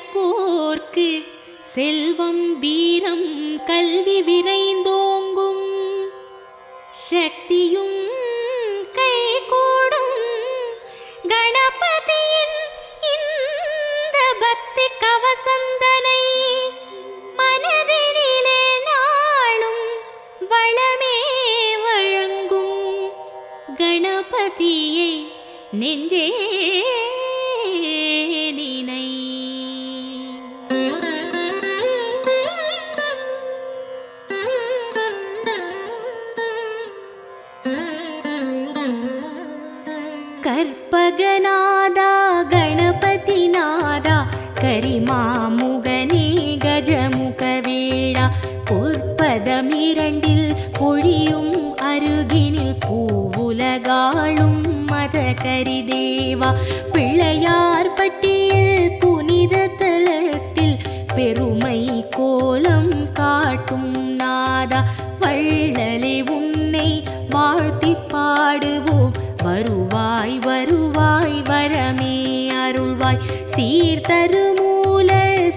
நினைப்போர்க்கு செல்வம் வீரம் கல்வி விரைந்தோங்கும், சக்தியும் கைகூடும். கணபதியின் இந்த பக்தி கவசந்தனை மனதினிலே நாளும் வளமே வழங்கும். கணபதியை நெஞ்சே நினை. கற்பகநாதா கணபதிநாதா கரிமாமுகனே கஜமுகவேளா, பொற்பதமிரண்டில் பொழியும் அருகினில் பூவுலகாளும் மதகரிதேவா, பிள்ளையார் பட்டியில் புனித தலத்தில் பெருமை கோலம் காட்டும் நாதா, வள்ளலே உன்னை வாழ்த்தி பாடுவோம். வருவாய் வருவாய் வரமே அருள்வாய், சீர்தருமூல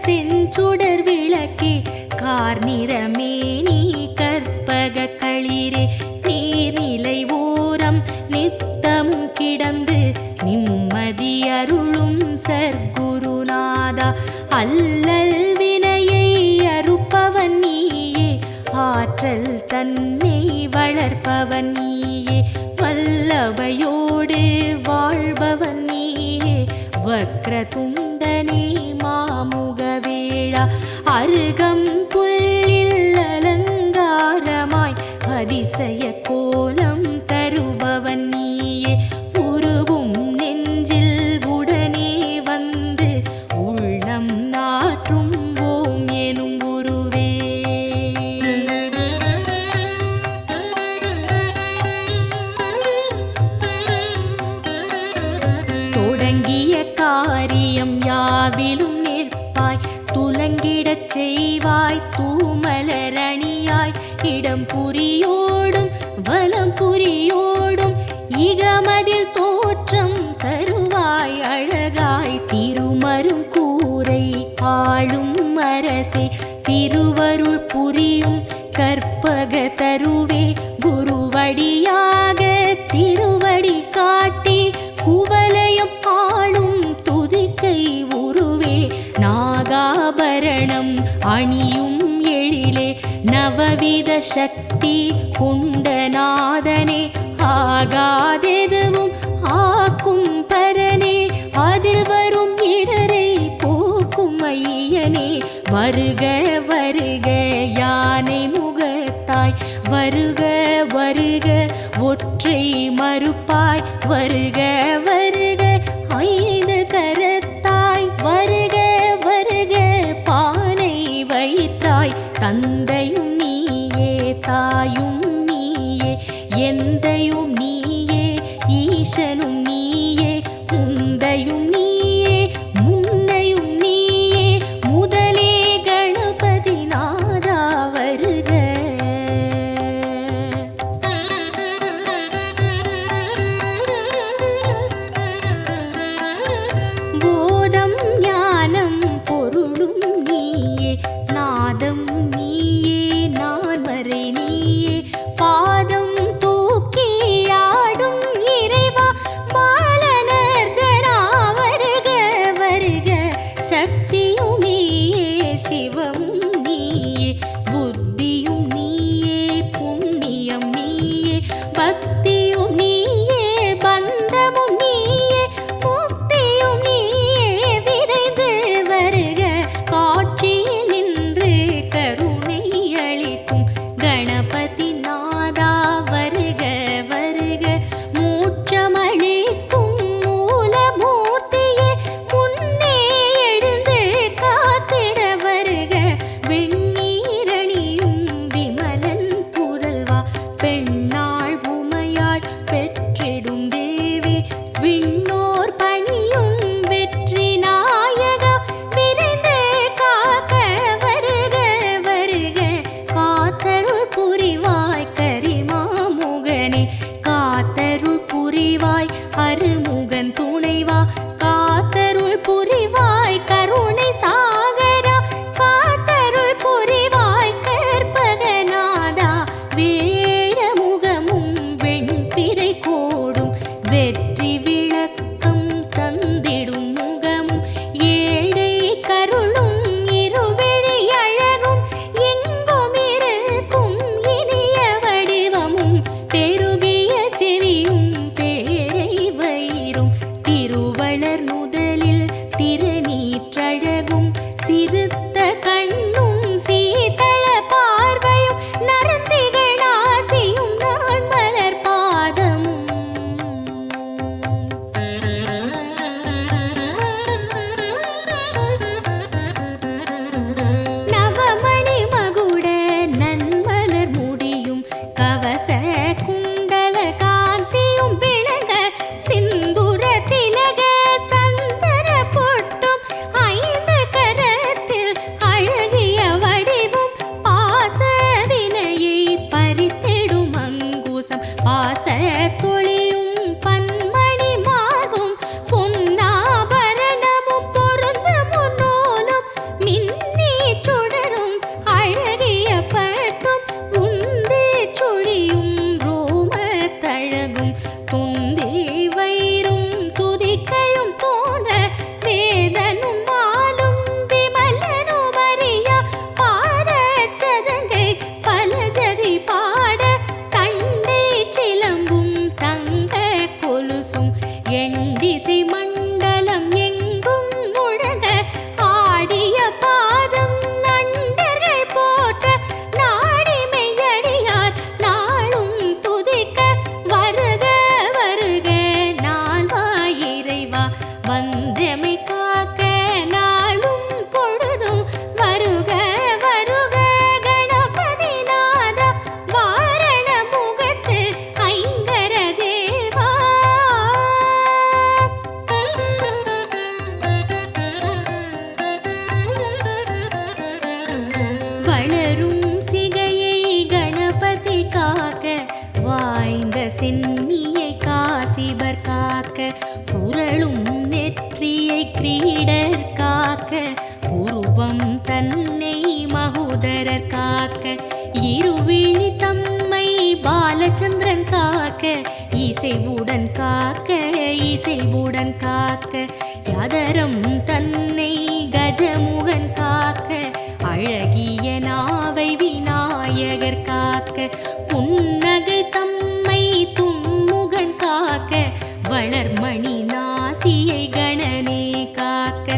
செஞ்சுடர் விளக்கே கார்நிறமே நீ கற்பக களிரே, நீர்நிலை ஓரம் நித்தமும் கிடந்து நிம்மதி அருளும் சர்க்குருநாதா, அல்லல் வினையை அறுப்பவன் நீயே, ஆற்றல் தன்னை வளர்ப்பவன் நீயே, வல்லவையோடு வாழ்பவன் நீயே, வக்ரதுண்டனே மாமுகவேளா, அருகம் புல்லில் அலங்காரமாய் அதிசய கோலம் தருபவன் நீயே, உருகும் நெஞ்சில் உடனே வந்து உள்ளம் நாற்றும் ஓம் எனும் குருவே. தொடங்கிய காரியம் யாவிலும் நிற்பாய், துலங்கிடச் செய்வாய் தூமலரணியாய், இடம் புரியோடும் வலம் புரியோடும் இகமதில் தோற்றம் தருவாய் அழகாய், திருமரும் கூரை ஆளும் அரசே, திருவருள் புரியும் கற்பக தருவே, குருவடியாக திருவடி காட்டி குவலயம் ஆளும் துதிக்கை உருவே, நாகாபரணம் அணியும் எழிலே, நவவித சக்தி கொண்ட நாதனே, ஆகாதெதுவும் ஆக்கும் பரனே, அதில் வரும் இடரை போக்கும் ஐயனே, வருக வருக யானை முகத்தாய், வருக வருக ஒற்றை மறுப்பாய், வருக வருக ஐந்து கரத்தாய், வருக வருக பானை வயிற்றாய், தந்தையும் நீயே தாயும் நீயே எந்தையும் நீயே ஈசனும் நீயே, முந்தையும் நீயே முன்னையும் நீயே, முதலே கணபதி நாதா வருக. போதம் ஞானம் பொருளும் நீயே, நாதம் நீயே நான்மறை நீயே, பாதம் தூக்கி ஆடும் இறைவா பாலனர்தனா வருக வருக, சக்தியும் நீயே சிவமும் நீயே, புத்தியும் நீயே புண்ணியம் நீயே, பக்தியும் நீயே பந்தமும் நீயே, முக்தியும் நீயே விரைந்து வருக, காட்சியில் நின்று கருணை அளிக்கும் கணபதி நாதா வருக வருக, மூச்சமளிக்கும் மூலமூர்த்தியே முன்னே எழுந்து காத்திட வருக, சிறுத்த கண்ணும் சீதள பார்வையும் நரந்திகள் ஆசியும் நான் மலர் பாதமும் நவமணி மகுட நன்மலர் முடியும் கவச குண்டல காந்தியும் விளங்க சிந்துர திலக சந்தன பொட்டும் ஐந்து கரத்தில் அழகிய வடிவும் பாச வினையை பறித்திடும் அங்குசம் பாச தொழியும் பன்மணி மார்பும் பொன்னாபரணமும் பொருந்த முன்னோனும் மின்னி சுடரும் அழகிய பட்டும் உந்தி சுழியும் ரோம தழகும் துந்தி வயிறும் துதிக்கையும் தோன்ற வேதனும் மாலும் விமலனும் அறியா பாத சதங்கை பலஜதி பாட தண்டை சிலம்பும் தங்க கொலுசும் எண்டிசை மண்டலம் எங்கும் முழங்க ஆடிய பாதம் நண்டர்கள் போற்ற நாடி மெய்யடியார் நாளும் துதிக்க வருக வருக நால்வாய் இறைவா வந்தமை காக்க நாளும் பொழுதும் வருக வருக கணபதி நாதா வாரண முகத்து ஐங்கர தேவா வளரும் சிகையை கணபதி காக்க வாய்ந்த சென்னியை காசிபர் காக்க புரளும் நெற்றியை கிரீடர் காக்க உருவம் தன்னை மகோதரர் காக்க இருவிழி தம்மை பாலச்சந்திரன் காக்க இசைவுடன் காக்க இசைவுடன் காக்க யாதரம் தன்னை கஜமுகன் காக்க அழகிய நாவை விநாயகர் காக்க புன்னகை தம்மை தும்முகன் காக்க வளர்மணி நாசியை கணனே காக்க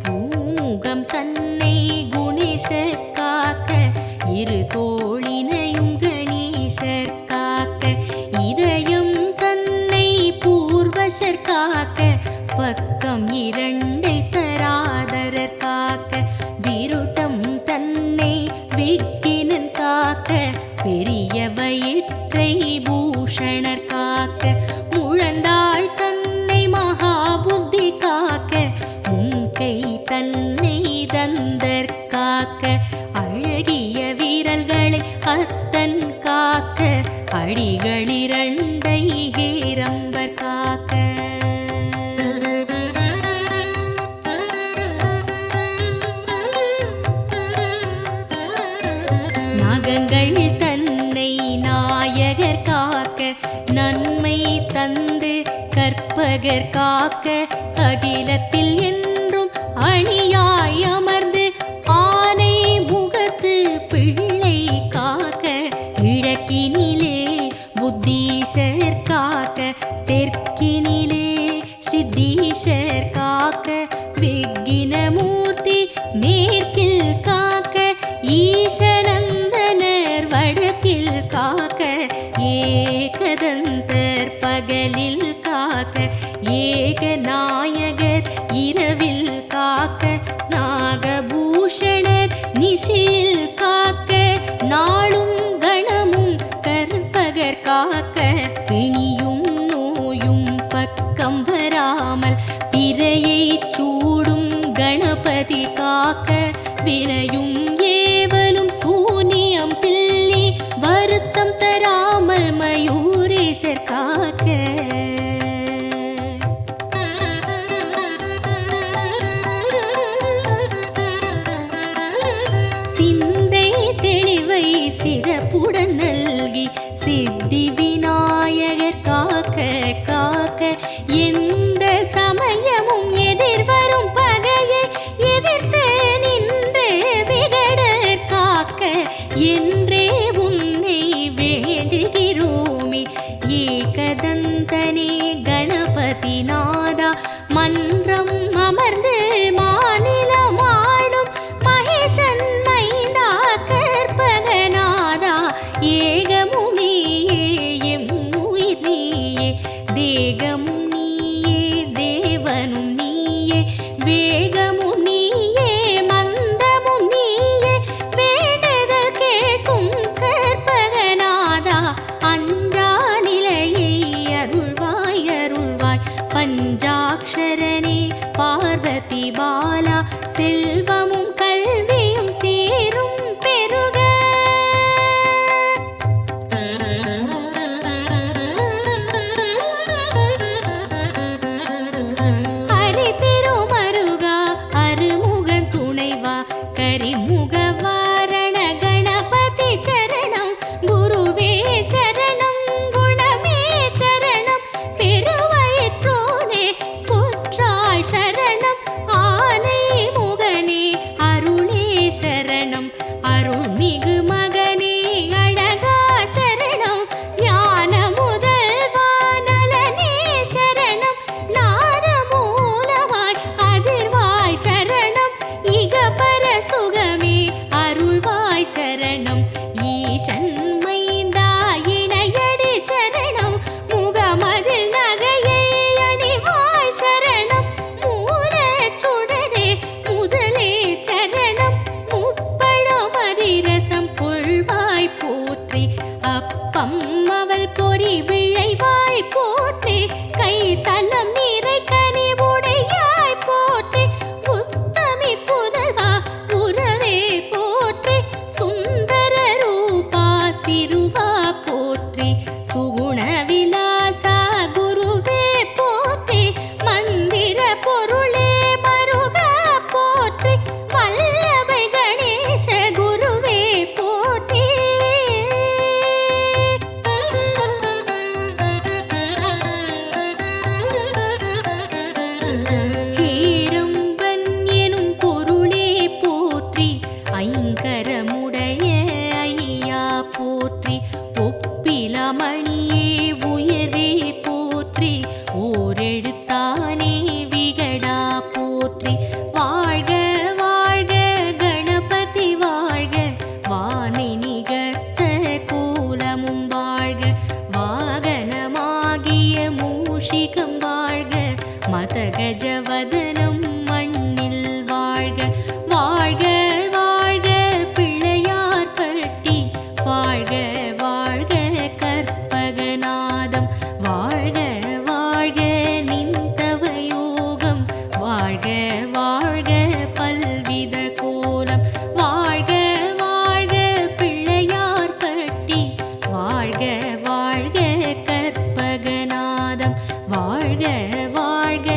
பூமுகம் தன்னை குணேசர் காக்க இரு தோளினையும் கணேசர் காக்க இதயம் தன்னை பூர்வசர் காக்க பக்கம் இரண்டை தராதரர் காக்க விருட்டம் தன்னை விக்கினன் காக்க பெரிய வயிற்றை பூஷணர் காக்க முழந்தாள் தன்னை மகாபுத்தி காக்க முன்கை தன்னை தந்தர் காக்க அழகிய வீரல்களை அத்தன் காக்க அடிகளிரண்டை ஹேரம்பர் காக்க நாகங்கள் தன்னை நாயகர் காக்க நன்மை தந்து கற்பகர் காக்க அகிலத்தில் என்றும் அணியாய் அமர்ந்து ஆனை முகத்து பிள்ளை காக்க கிழக்கினிலே புத்தீஷர் காக்க தெற்கினிலே சித்தீஷர் காக்க விக்கினமூர்த்தி மேற்கில் காக்க ஈசநந்தனர் வடக்கில் காக்க ஏகதந்தர் பகலில் காக்க ஏகநாயகர் இரவில் காக்க நாகபூஷணர் நிசியில் காக்க நாளும் கணமும் கற்பகர் காக்க பிணியும் நோயும் பக்கம் வராமல் பிறையை சூடும் கணபதி காக்க வினையும் ஏவலும் சூனியம் பில்லி வருத்தம் தராமல் மயூரேசர் காக்க சிந்தை தெளிவை சிறப்புடன் நல்கி சித்தி விநாயகர் காக்க காக்க எந்த சமயமும் எதிர்வரும் பகையை எதிர்த்து நின்று விகடர் காக்க என்றே உன்னை வேண்டுகிறோமே ஏகதந்த ஈசன் மைந்தா இணையடி சரணம் முகமதில் நகையை அணிவாய் சரணம் மூலச் சுடரே முதலே சரணம் முப்பழம் அதிரசம் கொள்வாய் போற்றி அப்பம் அவள் பொறி விழைவாய் போற்றி கை தலம் நீரை கனி உடையாய் போற்றி உத்தமி புதல்வா உறவே போற்றி சுந்தர ரூபா சிறுவா போற்றி சுகுண விலாசா குருவே போற்றி மந்திர பொருளே மருகா போற்றி வல்லபை கணேச குருவே போற்றி ஹேரம்பன் எனும் பொருளே போற்றி ஐங்கரமுடைய ஐயா போற்றி ஒப்பிலமணியே உயர்வே போற்றி ஓரெழுத்தானே விகடா போற்றி வாழ்க வாழ்க கணபதி வாழ்க வானை நிகர்த்த கோலமும் வாழ்க வாகனமாகிய மூஷிகம் வாழ்க மதகஜவதனம் மண்ணில் வாழ்க வாழ்க வாழ்க பிள்ளையார் பட்டி வாழ்க வாழ்க கற்பகநாதம் வாழ்க வாழ்க நின்றவ யோகம் வாழ்க வாழ்க பல்வித கோலம் வாழ்க வாழ்க பிள்ளையார் பட்டி வாழ்க வாழ்க கற்பகநாதம் வாழ்க வாழ்க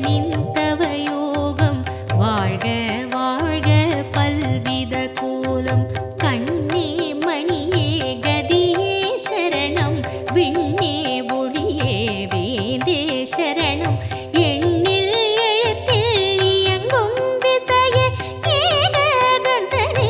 நின்றவ யோகம் வாழ்க வாழ்க பல்வித கோலம் கண்ணே மணியே கதியே சரணம் விண்ணே ஒளியே வேந்தே சரணம் எண்ணில் எழுத்தில் இயங்கும் விசையே ஏகதந்தனே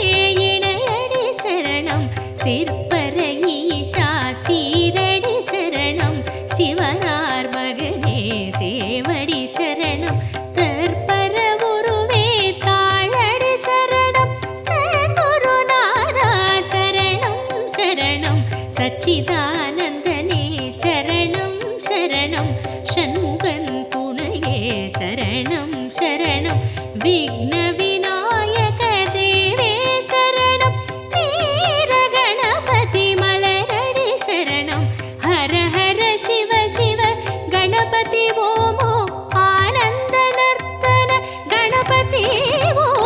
இணையடி சரணம் சிற்பர ஈசா சீரடி சரணம் சிவனார் மகனே சேவடி சரணம் தற்பர உருவே தாளடி சரணம் சத்குருநாதா சரணம் சரணம் சச்சிதானந்தனே சரணம் சரணம் ஷண்முகன் துணையே சரணம் சரணம் விக்ன விநாயக தேவே சரணம் வீர கணபதி மலரடி சரணம் ஹர ஹர சிவ சிவ கணபதி ஓமோ ஆனந்த நர்த்தன கணபதி ஓம்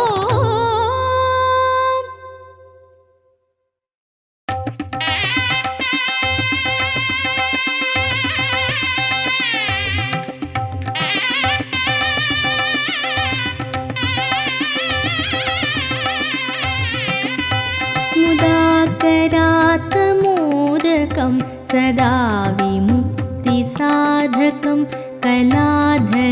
मुदाकरात्मोदकं सदा विमुक्तिसाधकं कलाधरावतंसकं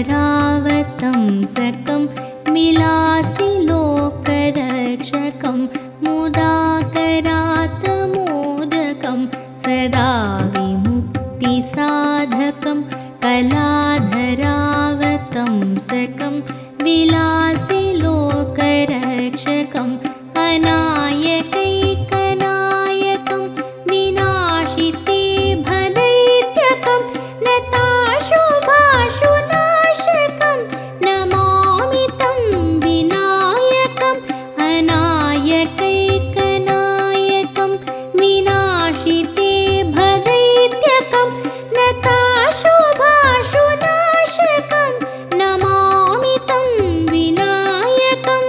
मिलासि लोकरक्षकं मुदाकरात्मोदकं सदा विमुक्तिसाधकं कलाधरावतंसकं विलासि लोकरक्षकम् अनायकैकनायकं विनाशिते भदैत्यकं नताशुभाशुनाशकं नमामि तं विनायकम् अनायकैकनायकं विनाशिते भदैत्यकं नताशुभाशुनाशकं नमामि तं विनायकम्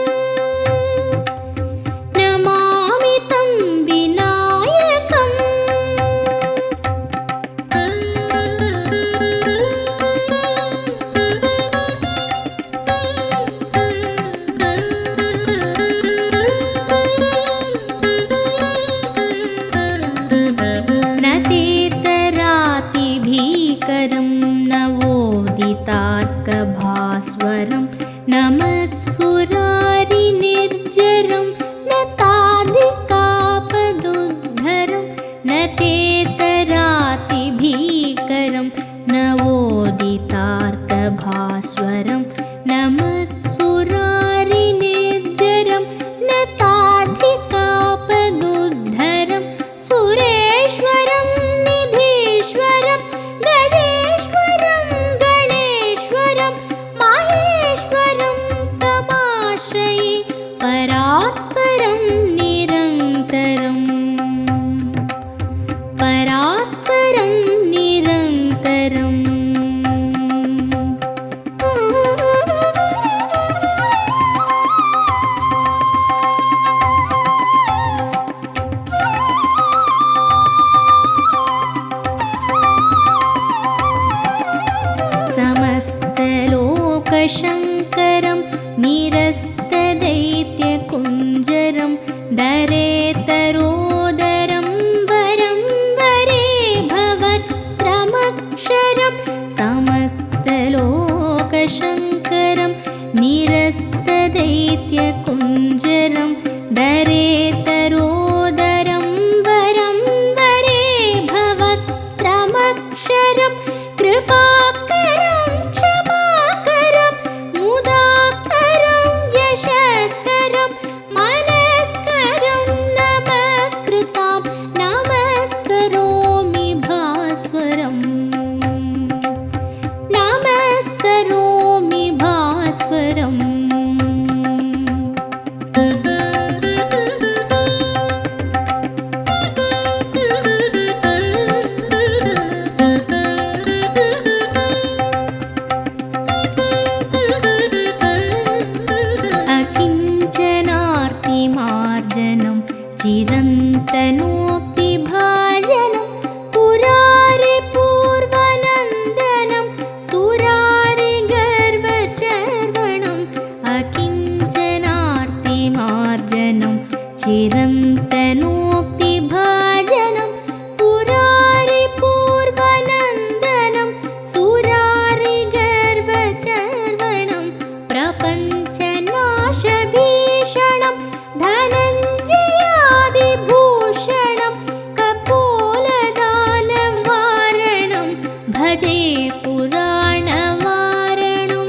परात्परं निरन्तरम् परात्परं निरन्तरम् समस्तलोकशङ्करं निरस्तदैत्यकुञ्जरं दरेतरोदरं वरं वरे भवत्रमक्षरं समस्तलोकशङ्करं निरस्तदैत्यकुञ्जरं दरेतरोदरं वरं वरे भवत्रमक्षरं कृपाकरं क्षमाकरं मुदाकरं यशस्करं मनस्करं नमस्कृतां नमस्करोमि भास्वरम् नमस्करोमि भास्वरम् अकिञ्चनार्तिमार्जनं चिरन्तनोक्तिभाजनं पुरारिपूर्वनन्दनं सुरारिगर्वचर्वणम् अकिञ्चनार्तिमार्जनं चिरन्तनोक्तिभाजनं पुरारिपूर्वनन्दनं सुरारिगर्वचर्वणं प्रपञ्चनाशभीषणं धनञ्जयादिभूषणं कपोलदानं वारणं भजे पुराणवारणं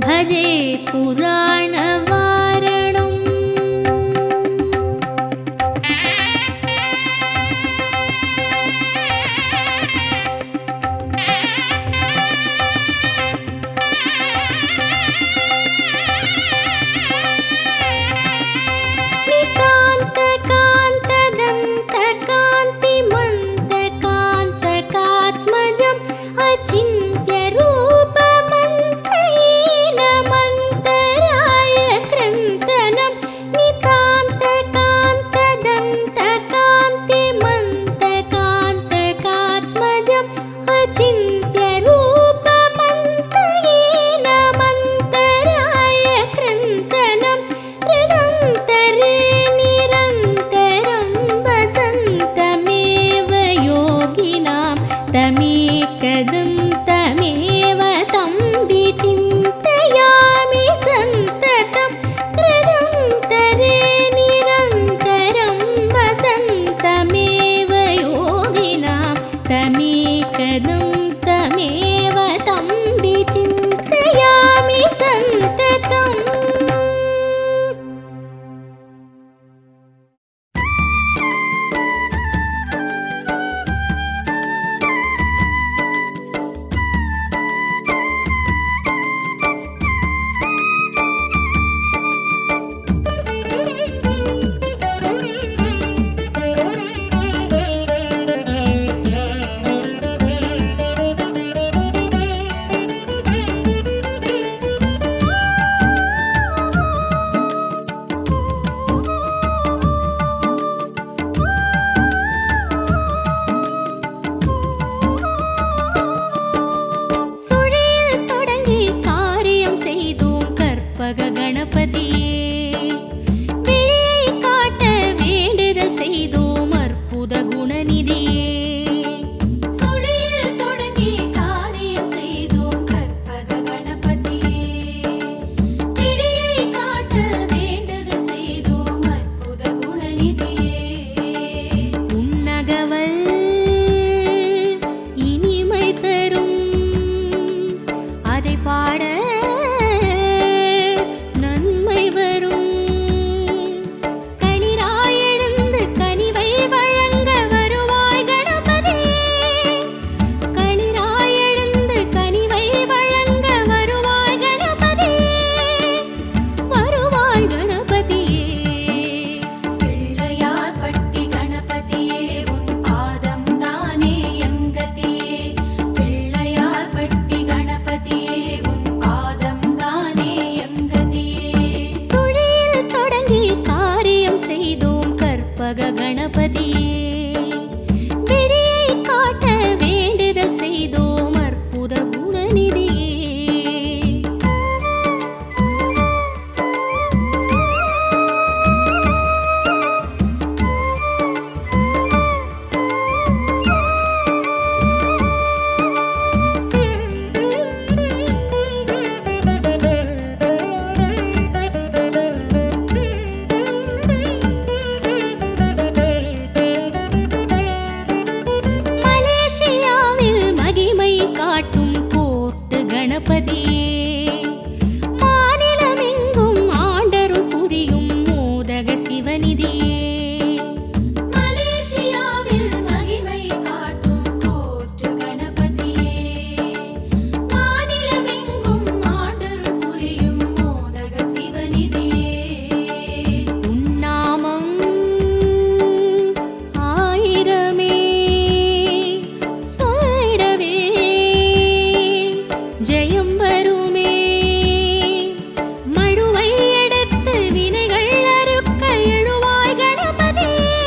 भजे पुराणवारणम् नितान्तकान्तदन्तकान्तिमन्तकान्तकात्मजम् अचिन्त्यरूपमन्तहीनमन्तराय क्रन्तनं नितान्तकान्तदन्तकान्तिमन्तकान्तकात्मजम् अचिन्त्यरूपमन्तहीनमन्तराय क्रन्तनं हृदन्तरे निरन्तरं वसन्तमेव योगिनां तमेकदं तमेव तं विचिन्तयामि सन्ततं हृदन्तरे निरन्तरं वसन्तमेव योगिनां तमेकदं तमेव तं विचिन्तयामि सन्ततम् வருவாய் கற்பக கணபதியே விடியை காட்ட வேண்டுதல் செய்தோம் அற்புத குணநிதியே. மாநிலமெங்கும் ஆண்டருள் புரியும் மோதக சிவநிதியே மலேசியாவில் மகிமை காட்டும் கோட்டு கணபதியே மாநிலமெங்கும் ஆண்டருள் புரியும் மோதக சிவநிதியே. உன்னாமம் ஆயிரமே சொல்லிடவே ஜெயம் வருமே மழுவை எடுத்து வினைகள் அறுக்க எழுவாய் கணபதியே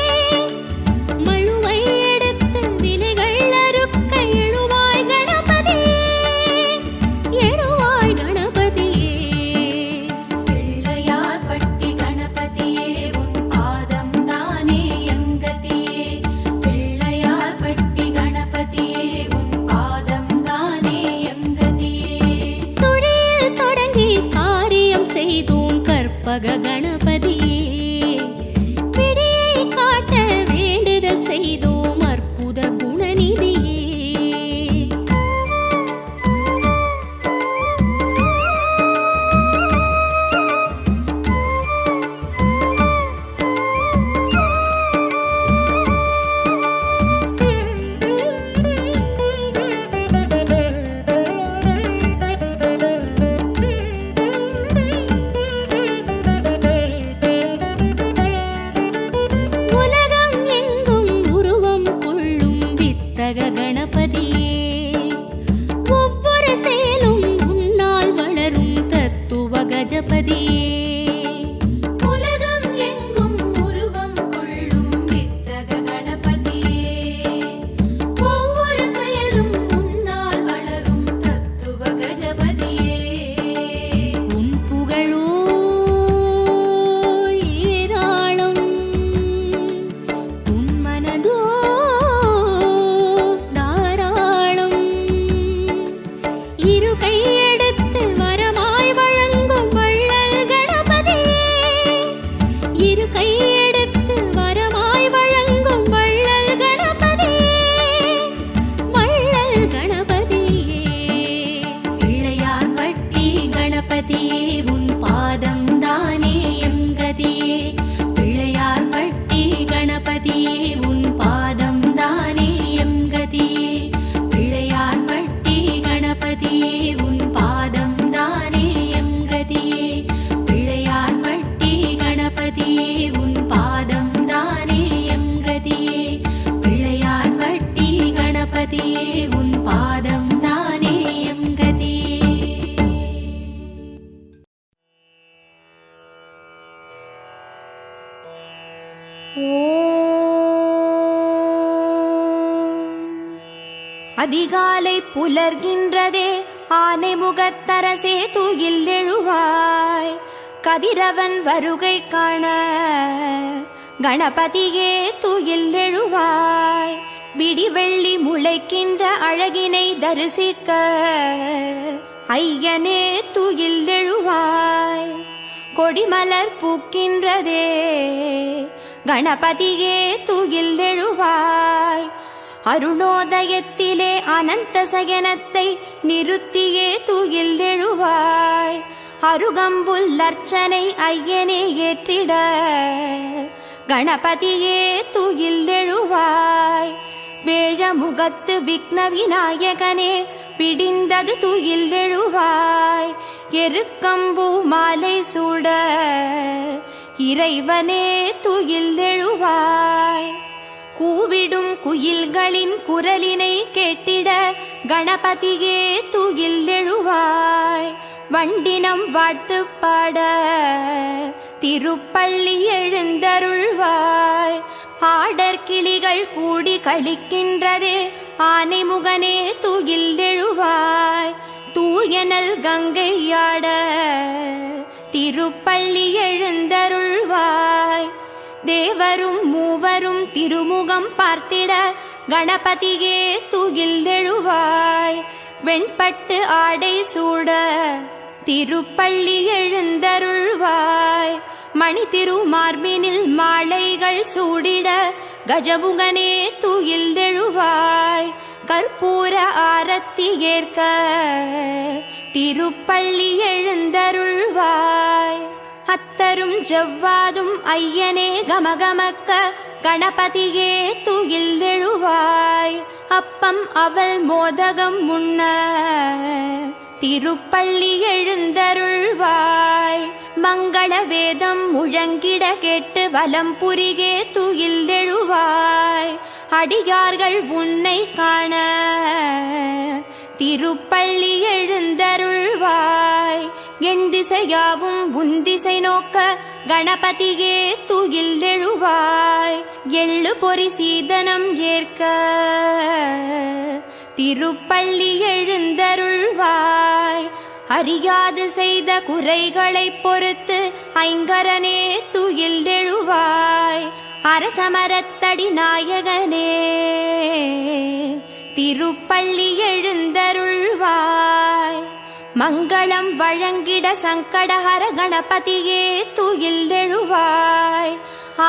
மழுவை எடுத்து வினைகள் அறுக்க எழுவாய் கணபதியே எழுவாய் கணபதியே. பிள்ளையார் பட்டி கணபதியே உன் பாதம் தானே எங்கதியே பிள்ளையார் பட்டி கணபதியே உன் பாதம் தானே எங்கதியே. சுழியில் தொடங்கி காரியம் செய்தோம் கற்பக கணபதியே விடியை காட்ட வேண்டுதல் செய்தோம் அற்புத குணநிதியே. உலகம் எங்கும் உருவம் கொள்ளும் வித்தக கணபதியே ஒவ்வொரு செயலும் உன்னால் வளரும் தத்துவ கஜபதியே. உலகம் எங்கும் உருவம் கொள்ளும் வித்தக கணபதியே ஒவ்வொரு செயலும் உன்னால் வளரும் தத்துவ கஜபதியே. உன் புகழோ ஏராளம் உன் மனதோ தாராளம் இரு கையெடுத்து வரமாய் வழங்கும் வள்ளல் கணபதியே இரு கையெடுத்து வரமாய் வழங்கும் வள்ளல் கணபதியே வள்ளல் கணபதியே. பிள்ளையார் பட்டி கணபதியே உன் பாதம் தானே எங்கதியே பிள்ளையார் பட்டி கணபதியே உன் பாதம் தானே எங்கதியே பிள்ளையார் பட்டி கணபதியே உன் பாதம் தானே எங்கதியே பிள்ளையார் பட்டி கணபதியே உன் பாதம் தானே எங்கதியே பிள்ளையார் பட்டி கணபதியே உன் பாதம் தானே எங்கதியே. அதிகாலை புலர்கின்றதே ஆனை முகத்தரசே தூயில் எழுவாய் கதிரவன் வருகை காண கணபதியே தூயில் எழுவாய் விடிவெள்ளி முளைக்கின்ற அழகினை தரிசிக்க ஐயனே தூயில் எழுவாய் கொடிமலர் பூக்கின்றதே கணபதியே தூயில் எழுவாய் அருணோதயத்திலே அனந்த சயனத்தை நிறுத்தியே தூயில் எழுவாய் அருகம்புல் அர்ச்சனை ஐயனே ஏற்றிட கணபதியே தூயில் எழுவாய் வேழமுகத்து விக்ன விநாயகனே பிடிந்தது தூயில் எழுவாய் எருக்கம்பூ மாலை சூட இறைவனே தூயில் எழுவாய் கூவிடும் குயில்களின் குரலினை கேட்டிட கணபதியே தூயில் எழுவாய் வண்டினம் வாழ்த்து பாட திருப்பள்ளி எழுந்தருள்வாய் கிளிகள் கூடி கழிக்கின்றதே ஆனைமுகனே துயில் எழுவாய் தூயனல் கங்கையாட திருப்பள்ளி எழுந்தருள்வாய் தேவரும் மூவரும் திருமுகம் பார்த்திட கணபதியே துயில் எழுவாய் வெண்பட்டு ஆடை சூட திருப்பள்ளி எழுந்தருள்வாய் மணி திருமார்பினில் மாலைகள் சூடிட கஜமுகனே துயில் எழுவாய் கற்பூர ஆரத்தி ஏற்க திருப்பள்ளி எழுந்தருள்வாய் அத்தரும் ஜவ்வாதும் ஐயனே கமகமக்க கணபதியே துயில் எழுவாய் அப்பம் அவல் மோதகம் முன்ன திருப்பள்ளி எழுந்தருள்வாய் மங்கள வேதம் முழங்கிட கேட்டு வலம் புரிகே துயில் எழுவாய் அடியார்கள் உன்னை காண திருப்பள்ளி எழுந்தருள்வாய் என் திசையாவும் உன் திசை நோக்க கணபதியே துயில் எழுவாய் எள்ளு பொறி சீதனம் ஏற்க திருப்பள்ளி எழுந்தருள்வாய் அறியாது செய்த குறைகளை பொறுத்து ஐங்கரனே துயில் எழுவாய் அரசமரத்தடி நாயகனே திருப்பள்ளி எழுந்தருள்வாய் மங்களம் வழங்கிட சங்கடஹர கணபதியே துயில் எழுவாய்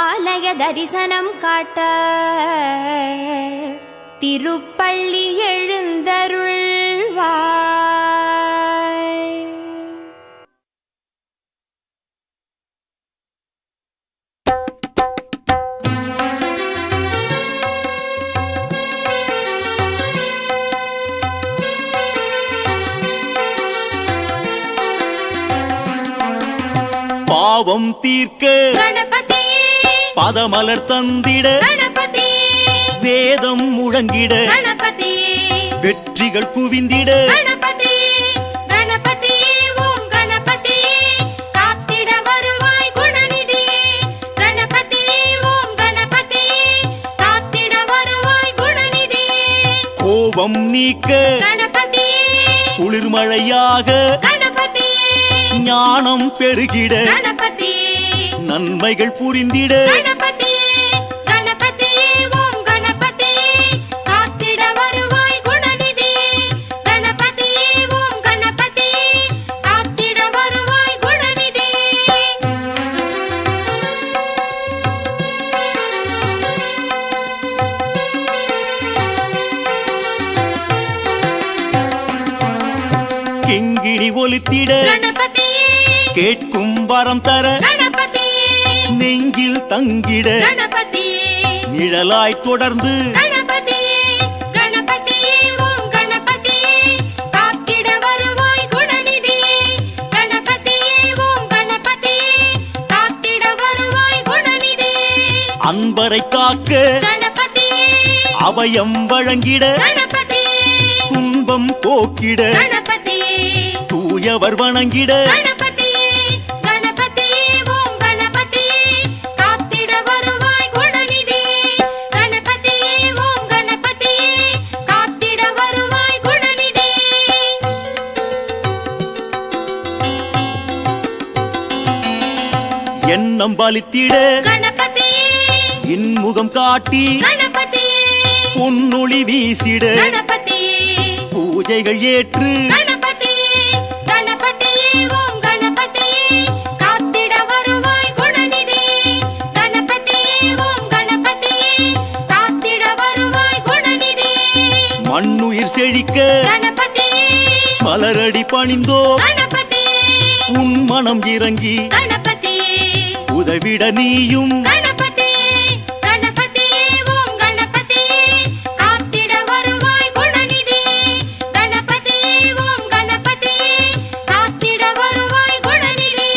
ஆலய தரிசனம் காட்ட திருப்பள்ளி எழுந்தருள்வாய். பாவம் தீர்க்க கணபதியே பதமலர் தந்திட கணபதியே வேதம் முழங்கிட கணபதியே வெற்றிகள் குவிந்திட கணபதியே கணபதியே ஓம் கணபதியே காத்திட வருவாய் குணநிதியே கணபதியே ஓம் கணபதியே காத்திட வருவாய் குணநிதியே கோபம் நீக்க கணபதியே குளிர்மழையாக கணபதியே ஞானம் பெருகிட கணபதியே நன்மைகள் புரிந்திட கணபதியே கணபதியே ஓம் கணபதியே காத்திட வருவாய் குணநிதியே கணபதியே ஓம் கணபதியே காத்திட வருவாய் குணநிதியே கிங்கிணி ஒலித்திட கணபதியே கேட்கும் வரம் தர கணபதியே நெஞ்சில் தங்கிட கணபதியே நிழலாய் தொடர்ந்து கணபதியே கணபதியே ஓம் கணபதியே காத்திட வருவாய் குணநிதியே கணபதியே ஓம் கணபதியே காத்திட வருவாய் குணநிதியே அன்பரை காக்க கணபதியே அபயம் வழங்கிட கணபதியே துன்பம் போக்கிட கணபதியே தூயவர் வணங்கிட கணபதியே கணபதியே ஓம் கணபதியே காத்திட வருவாய் குணநிதியே கணபதியே ஓம் கணபதியே காத்திட வருவாய் குணநிதியே எண்ணம் பலித்திட கணபதியே இன்முகம் காட்டி கணபதியே பொன்னொளி வீசிட கணபதியே பூஜைகள் ஏற்று கணபதியே கணபதியே ஓம் கணபதியே காத்திட வருவாய் குணநிதியே கணபதியே ஓம் கணபதியே காத்திட வருவாய் குணநிதியே மண்ணுயிர் செழிக்க கணபதியே மலரடி பணிந்தோ கணபதியே உன் மனம் இறங்கி கணபதியே உதவிட நீயும் கணபதியே கணபதியே ஓம் கணபதியே காத்திட வருவாய் குணநிதியே கணபதியே ஓம் கணபதியே காத்திட வருவாய் குணநிதியே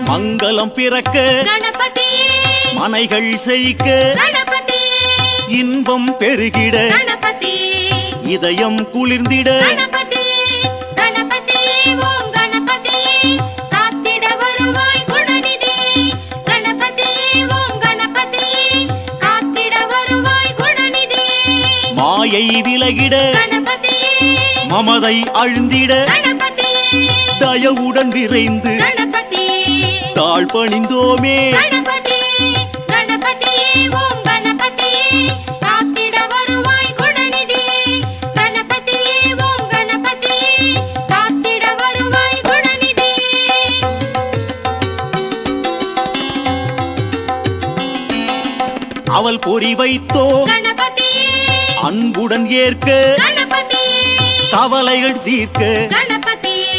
மங்களம் பிறக்க கணபதியே மனைகள் செழிக்க கணபதியே இன்பம் பெருகிட கணபதியே இதயம் குளிர்ந்திட கணபதியே கணபதியே ஓம் கணபதியே காத்திட வருவாய் குணநிதியே கணபதியே ஓம் கணபதியே காத்திட வருவாய் குணநிதியே மாயை விலகிட கணபதியே மமதை அழுந்திட கணபதியே தயவுடன் விரைந்து கணபதியே தாழ் பணிந்தோமே கணபதியே கணபதியே ஓம் கணபதியே காத்திட வருவாய் குணநிதியே கணபதியே ஓம் கணபதியே காத்திட வருவாய் குணநிதியே அவள் பொறி வைத்தோ கணபதியே அன்புடன் ஏற்க கணபதியே கவலைகள் தீர்க்க கணபதியே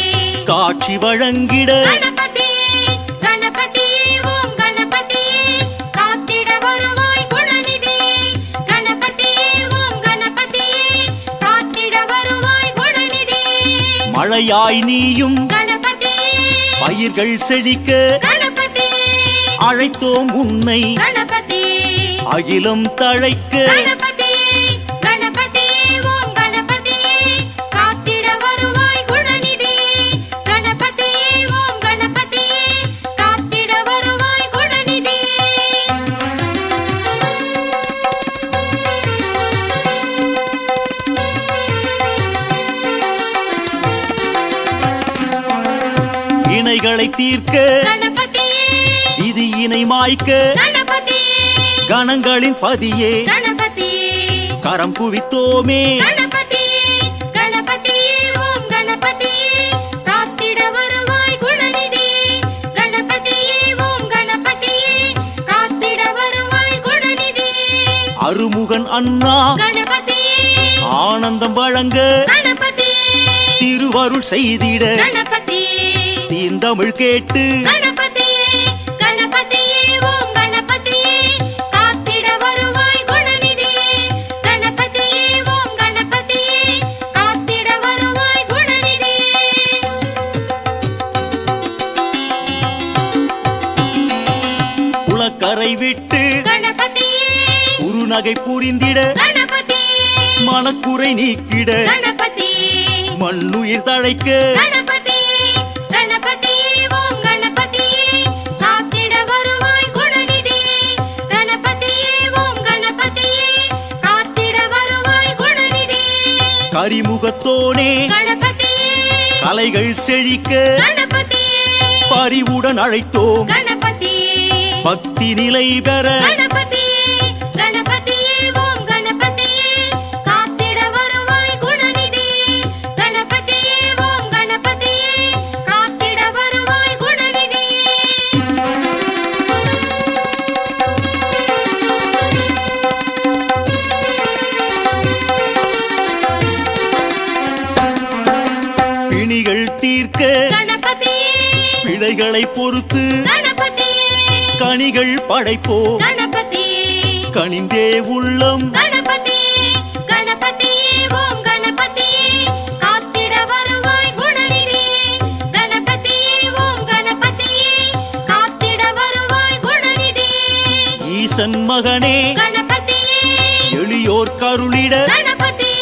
காட்சி வழங்கிட கணபதியே கணபதியே ஓம் கணபதியே காத்திட வருவாய் குணநிதியே கணபதியே ஓம் கணபதியே காத்திட வருவாய் குணநிதியே மழையாய் நீயும் கணபதியே பயிர்கள் செழிக்க கணபதியே அழைத்தோம் உன்னை கணபதியே அகிலம் தழைக்க கணபதியே கணபதியே ஓம் கணபதியே காத்திட வருவாய் குணநிதியே கணபதியே ஓம் கணபதியே காத்திட வருவாய் குணநிதியே இணைகளை தீர்க்க கணபதியே விதியினை மாய்க்க கணபதியே கணங்களின் பதியே கணபதியே கரம் குவித்தோமே கணபதியே கணபதியே ஓம் கணபதியே காத்திட வருவாய் குணநிதியே கணபதியே ஓம் கணபதியே காத்திட வருவாய் குணநிதியே அருமுகன் அண்ணா கணபதியே ஆனந்தம் வழங்க கணபதியே திருவருள் செய்திட கணபதியே தீந்தமிழ் கேட்டு கணபதியே கணபதியே ஓம் கணபதியே காத்திட வருவாய் குணநிதியே கணபதியே ஓம் கணபதியே காத்திட வருவாய் குணநிதியே குளக்கரை விட்டு கணபதியே குறுநகை புரிந்திட கணபதியே மனக்குறை நீக்கிட கணபதியே மண்ணுயிர் தழைக்க கணபதியே கணபதியே ஓம் கணபதியே காத்திட வருவாய் குணநிதியே கணபதியே ஓம் கணபதியே காத்திட வருவாய் குணநிதியே கரிமுகத்தோனே கணபதியே கலைகள் செழிக்க கணபதியே பரிவுடன் அழைத்தோம் கணபதியே பக்தி நிலை பெற கணபதியே கணபதியே ஓம் கணபதியே காத்திட வருவாய் குணநிதியே கணபதியே ஓம் கணபதியே காத்திட வருவாய் குணநிதியே பிணிகள் தீர்க்க கணபதியே பிழைகளை பொறுத்து கணபதியே கனிகள் படைப்போ கணபதியே கனிந்தே உள்ளம் கணபதியே கணபதியே ஓம் கணபதியே காத்திட வருவாய் குணநிதியே கணபதியே ஓம் கணபதியே காத்திட வருவாய் குணநிதியே ஈசன் மகனே கணபதியே எளியோர் கருளிட கணபதியே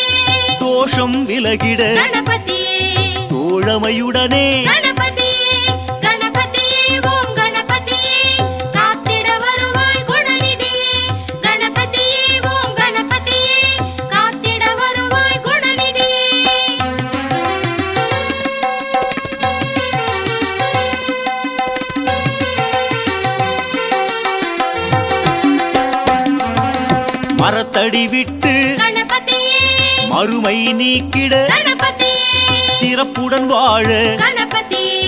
தோஷம் விலகிட கணபதியே தோழமையுடனே கணபதியே கணபதியே ஓம் கணபதியே காத்திட வருவாய் குணநிதியே கணபதியே ஓம் கணபதியே காத்திட வருவாய் குணநிதியே மரத்தடி விட்டு கணபதியே மறுமை நீக்கிட கணபதியே சிறப்புடன் வாழ கணபதியே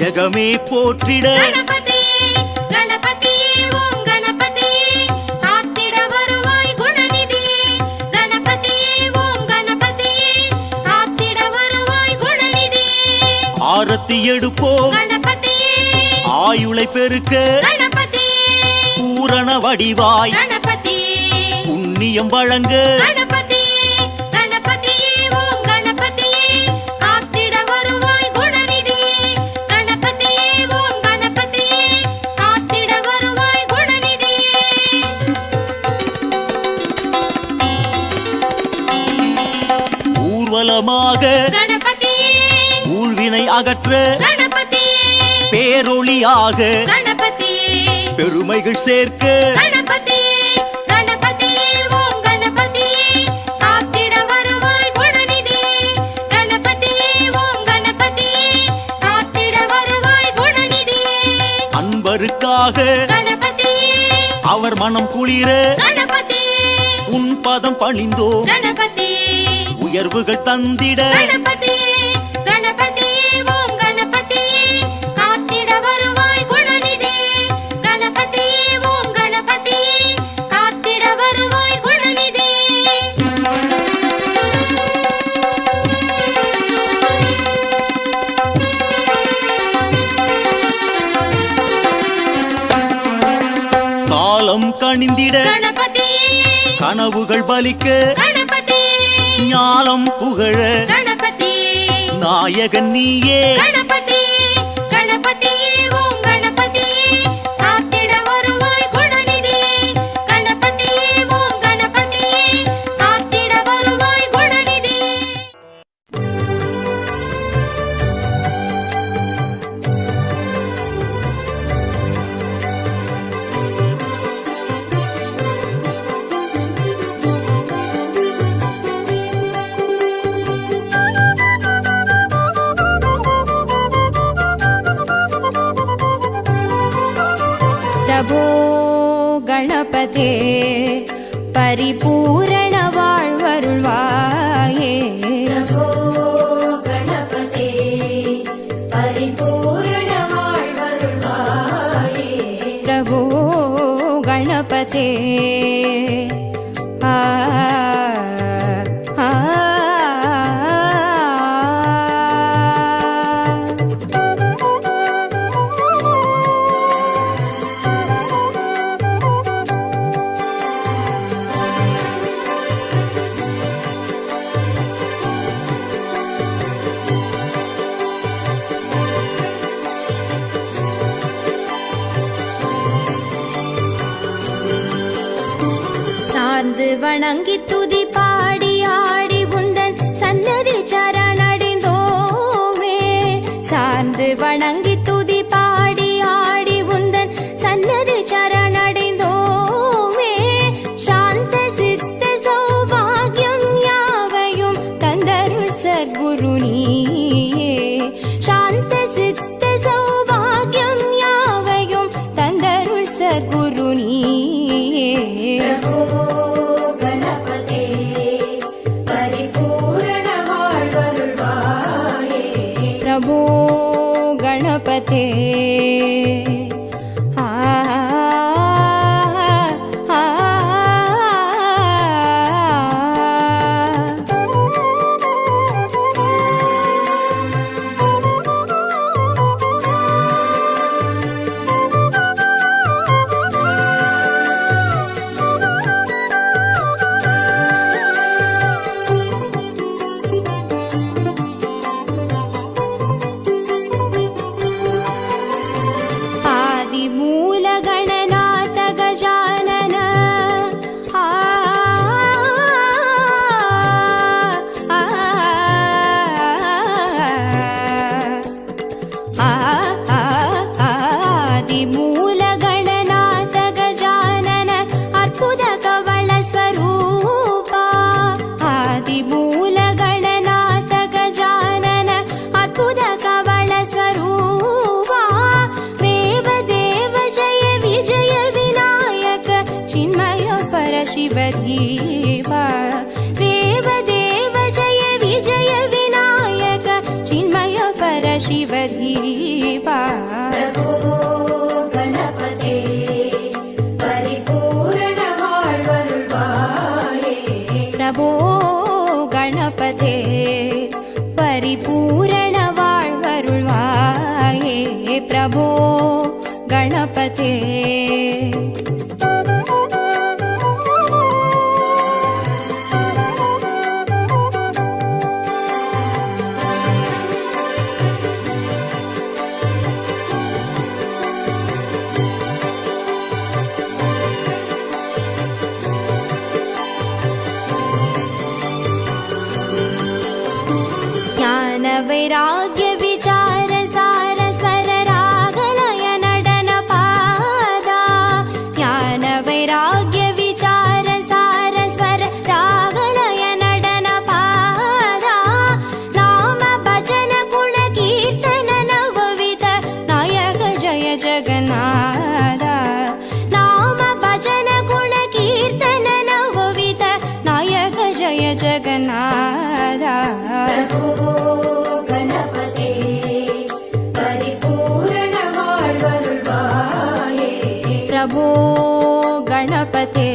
ஜெகமே போற்றிட கணபதியே கணபதியே ஓம் கணபதியே காத்திட வருவாய் குணநிதியே கணபதியே ஓம் கணபதியே காத்திட வருவாய் குணநிதியே ஆரத்தி எடுப்போம் கணபதியே ஆயுளை பெருக்க கணபதியே பூரண வடிவாய் கணபதியே புண்ணியம் வழங்க கணபதியே கணபதியே ஓம் கணபதியே காத்திட வருவாய் குணநிதியே கணபதியே ஓம் கணபதியே காத்திட வருவாய் குணநிதியே மூலமாக கணபதியே ஊழ்வினை அகற்ற கணபதியே பேரொளியாக கணபதியே பெருமைகள் சேர்க்க கணபதியே கணபதியே ஓம் கணபதியே காத்திட வருவாய் குணநிதியே கணபதியே ஓம் கணபதியே காத்திட வருவாய் குணநிதியே அன்பருக்காக கணபதியே அவர் மனம் குளிர கணபதியே உன் பதம் பணிந்தோம் கணபதியே உயர்வுகள் தந்திட கணபதியே கணபதியே ஓம் கணபதியே காத்திட வருவாய் குணநிதியே கணபதியே ஓம் கணபதியே காத்திட வருவாய் குணநிதியே காலம் கணிந்திட கணபதியே கனவுகள் பலிக்க கணபதியே ஞானம் புகழ கணபதியே நாயகன் நீயே கணபதியே கணபதியே ஓம் கணபதியே காத்திட வருவாய் குணநிதியே கணபதியே ஓம் கணபதியே காத்திட வருவாய் குணநிதியே பிரபோ கணபதே பரிபூரண வாழ்வருள்வாயே பிரபோ கணபதே பரிபூரண வாழ்வருள்வாயே பிரபோ கணபதே ஆ ஆ சார்ந்து வணங்கி துதி பாடி ஆடி உந்தன் சன்னதி சரணடைந்தோமே சார்ந்து வணங்கி துதி பாடி ஆடி உந்தன் சன்னதி சரணடைந்தோமே சாந்த சித்த சௌபாகியம் யாவையும் தந்தருள் சத்குரு நீயே சாந்த சித்த சௌபாகியம் யாவையும் தந்தருள் சத்குரு நீயே கணபதே பரிபூரண வாழ்வருள்வாயே பிரபோ கணபதே ஆ ஆ आदिमूलगणनाथ गजानन आ आ आदिमूलगणनाथ गजानन अर्पुद कवल स्वरूपा आदिमूलगणनाथ गजानन अर्पुद कवल स्वरूपा देव जय विजय विनायक चिन्मय परशिवधीवा देव जय विजय विनायक चिन्मय परशिवधीवा गणपते परिपूर्ण வாழ்வருள்வாயே பிரபோ கணபதே பரிபூரண வாழ்வருள்வாயே பிரபோ गणपते वैराग्य विचार सार स्वर रागलय नडन पादा ज्ञान वैराग्य विचार सार स्वर रागलय नडन पादा नाम भजन गुण कीर्तन नवविध नायक जय जगन्नाथ नाम भजन गुण कीर्तन नवविध नायक जय जगन्नाथ गणपते परिपूर्ण வாழ்வருள்வாயே प्रभो गणपते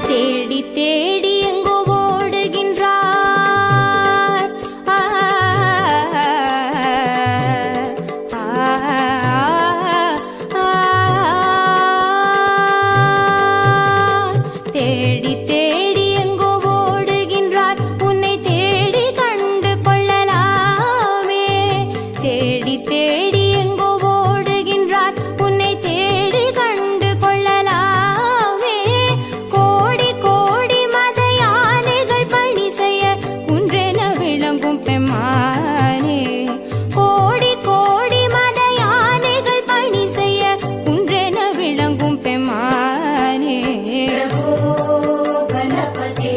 தேடி தேடி எங்கோ ஓடுகின்றார் தேடி தேடி எங்கோ ஓடுகின்றார் உன்னை தேடி கண்டு கொள்ளலாமே தேடி தேடி எங்கோ ஓடுகின்றார் உன்னை தேடி கண்டு கொள்ளலாமே கோடி கோடி மத யானைகள் பணி செய்ய குன்றென விளங்கும் பெம்மானே கோடி கோடி மத யானைகள் பணி செய்ய குன்றென விளங்கும் பெம்மானே गणपते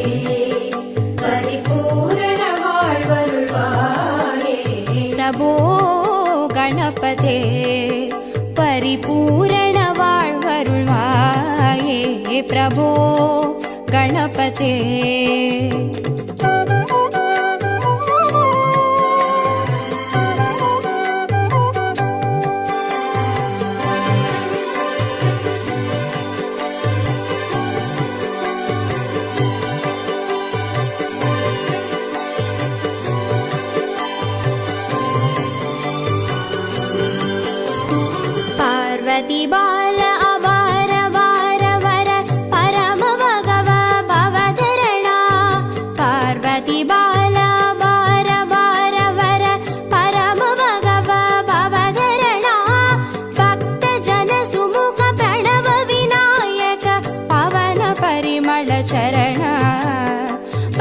परिपूर्ण வாழ்வருள்வாயே प्रभो गणपते परिपूर्ण வாழ்வருள்வாயே प्रभो गणपते पार्वती बाल अवार वार वर परम भगव भवधरणा पार्वती बाल अवार वार वर परम भगव भवधरणा भक्त जन सुमुख प्रणव विनायक पवन परिमल चरण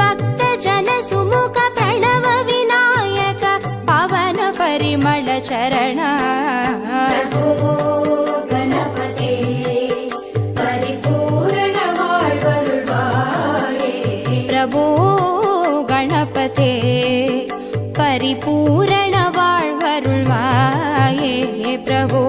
भक्त जन सुमुख प्रणव विनायक पवन परिमल चरण गणपते परिपूर्ण வாழ்வருள்வாயே प्रभो गणपते परिपूर्ण வாழ்வருள்வாயே प्रभो